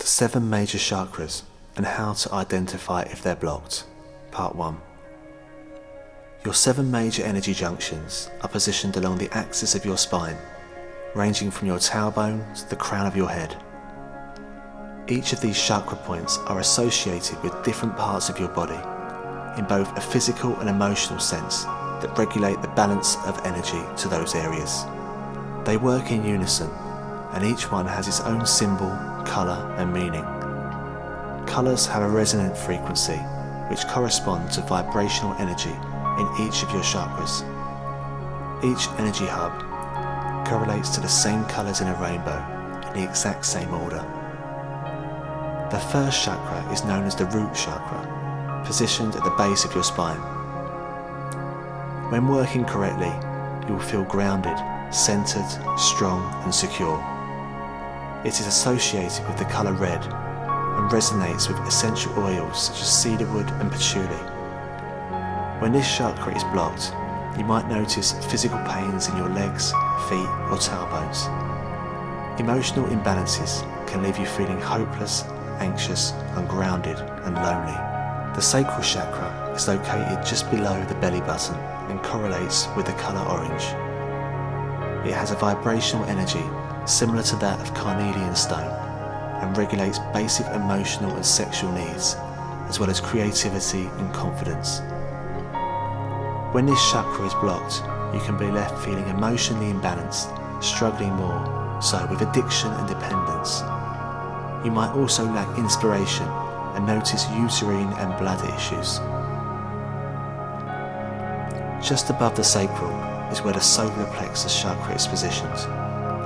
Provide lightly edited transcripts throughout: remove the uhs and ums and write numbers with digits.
The 7 major chakras and how to identify if they're blocked. Part 1. Your 7 major energy junctions are positioned along the axis of your spine, ranging from your tailbone to the crown of your head. Each of these chakra points are associated with different parts of your body, in both a physical and emotional sense, that regulate the balance of energy to those areas. They work in unison, and each one has its own symbol, colour and meaning. Colours have a resonant frequency, which correspond to vibrational energy in each of your chakras. Each energy hub correlates to the same colours in a rainbow in the exact same order. The first chakra is known as the root chakra, positioned at the base of your spine. When working correctly, you will feel grounded, centered, strong and secure. It is associated with the colour red and resonates with essential oils such as cedarwood and patchouli. When this chakra is blocked, you might notice physical pains in your legs, feet or tailbones. Emotional imbalances can leave you feeling hopeless, anxious, ungrounded and lonely. The sacral chakra is located just below the belly button and correlates with the colour orange. It has a vibrational energy similar to that of carnelian stone and regulates basic emotional and sexual needs, as well as creativity and confidence. When this chakra is blocked, you can be left feeling emotionally imbalanced, struggling more so with addiction and dependence. You might also lack inspiration and notice uterine and bladder issues. Just above the sacral is where the solar plexus chakra is positioned,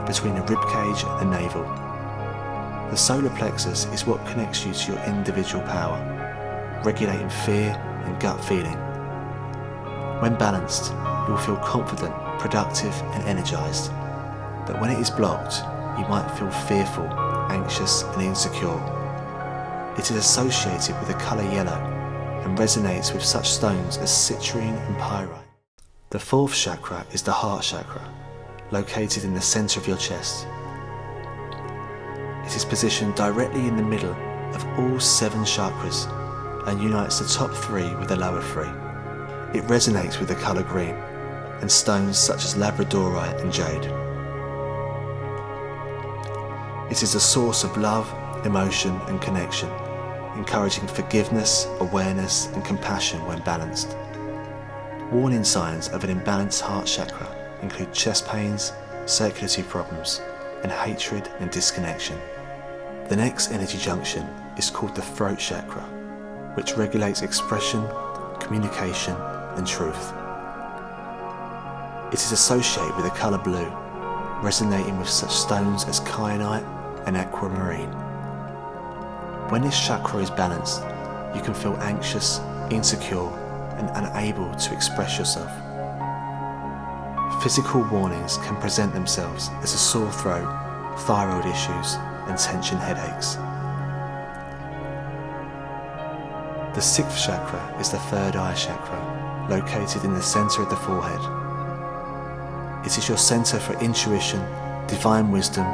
between the ribcage and the navel. The solar plexus is what connects you to your individual power, regulating fear and gut feeling. When balanced, you'll feel confident, productive and energized. But when it is blocked, you might feel fearful, anxious and insecure. It is associated with the colour yellow and resonates with such stones as citrine and pyrite. The 4th chakra is the heart chakra, located in the centre of your chest. It is positioned directly in the middle of all 7 chakras and unites the top 3 with the lower 3. It resonates with the colour green and stones such as labradorite and jade. It is a source of love, emotion and connection, encouraging forgiveness, awareness and compassion when balanced. Warning signs of an imbalanced heart chakra include chest pains, circulatory problems, and hatred and disconnection. The next energy junction is called the throat chakra, which regulates expression, communication, and truth. It is associated with the colour blue, resonating with such stones as kyanite and aquamarine. When this chakra is balanced, you can feel anxious, insecure, and unable to express yourself. Physical warnings can present themselves as a sore throat, thyroid issues, and tension headaches. The 6th chakra is the third eye chakra, located in the centre of the forehead. It is your centre for intuition, divine wisdom,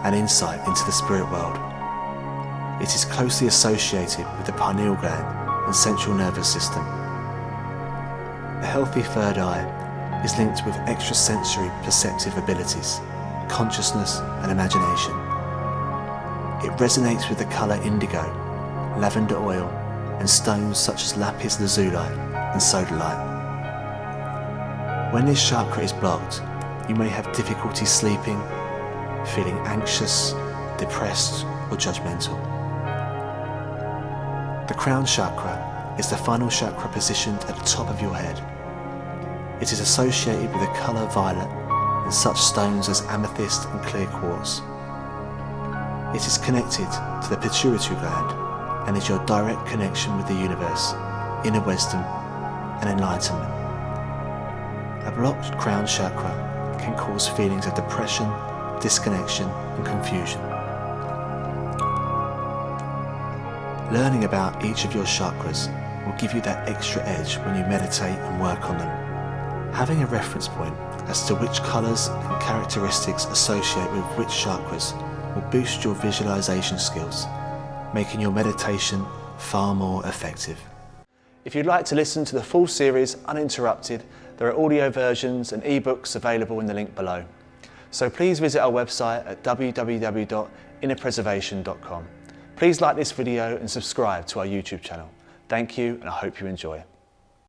and insight into the spirit world. It is closely associated with the pineal gland and central nervous system. A healthy third eye is linked with extrasensory perceptive abilities, consciousness and imagination. It resonates with the colour indigo, lavender oil and stones such as lapis lazuli and sodalite. When this chakra is blocked, you may have difficulty sleeping, feeling anxious, depressed or judgmental. The crown chakra is the final chakra positioned at the top of your head. It is associated with the colour violet and such stones as amethyst and clear quartz. It is connected to the pituitary gland and is your direct connection with the universe, inner wisdom and enlightenment. A blocked crown chakra can cause feelings of depression, disconnection and confusion. Learning about each of your chakras will give you that extra edge when you meditate and work on them. Having a reference point as to which colours and characteristics associate with which chakras will boost your visualization skills making your meditation far more effective. If you'd like to listen to the full series uninterrupted, there are audio versions and ebooks available in the link below. So please visit our website at www.innerpreservation.com. Please like this video and subscribe to our YouTube channel. Thank you, and I hope you enjoy.